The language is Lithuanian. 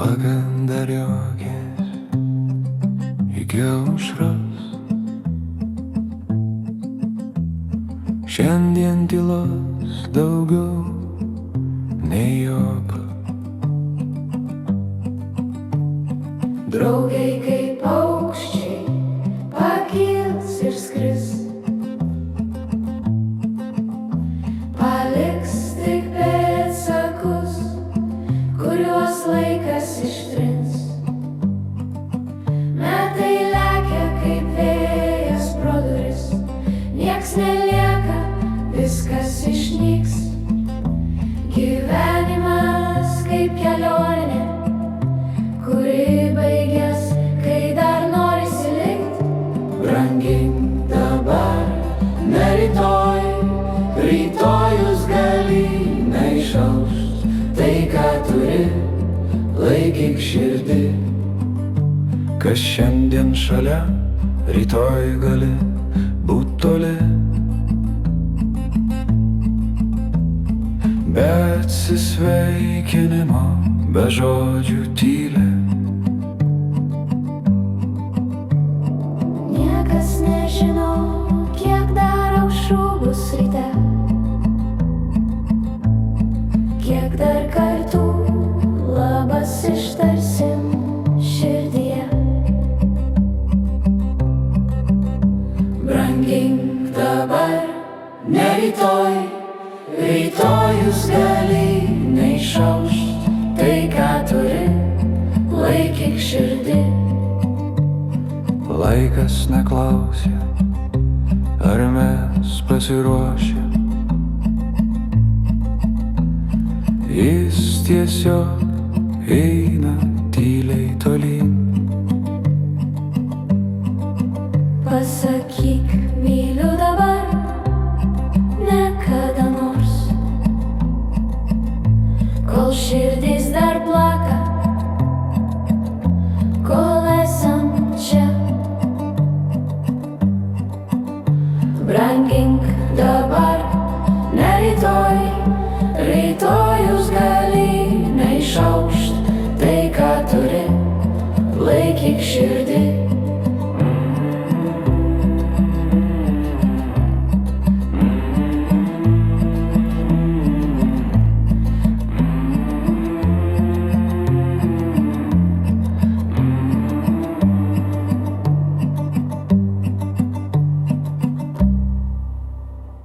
vakar juokės iki aušros. Šiandien tylos daugiau nei juoko. Draugai kaip paukščiai pakils ir skris, paliks tik pėdsakus, kuriuos laikas ištrins. Metai lekia kaip vėjas pro duris, nieks nelieka, viskas išnyks. Gyvenimas kaip kelionė, kuri baigės, kai dar norisi likt. Brangink dabar, ne rytoj, rytojus gali neišaušt. Tai ką turi, laikyk širdį, kas šiandien šalia, rytoj gali būt toli. Be atsisveikinimo, be žodžių tyli. Niekas nežino, kiek dar aušrų bus ryte, kiek dar kartų labas ištarsim širdyje. Brangink dabar, ne rytoj, rytojus gali neišaušt. Tai ką turi, laikyk širdį. Laikas neklausia, ar mes pasiruošę. Jis tiesiog eina tyliai tolyn. Pasakyk, myliu dabar, ne kada nors, kol širdis dar plaka.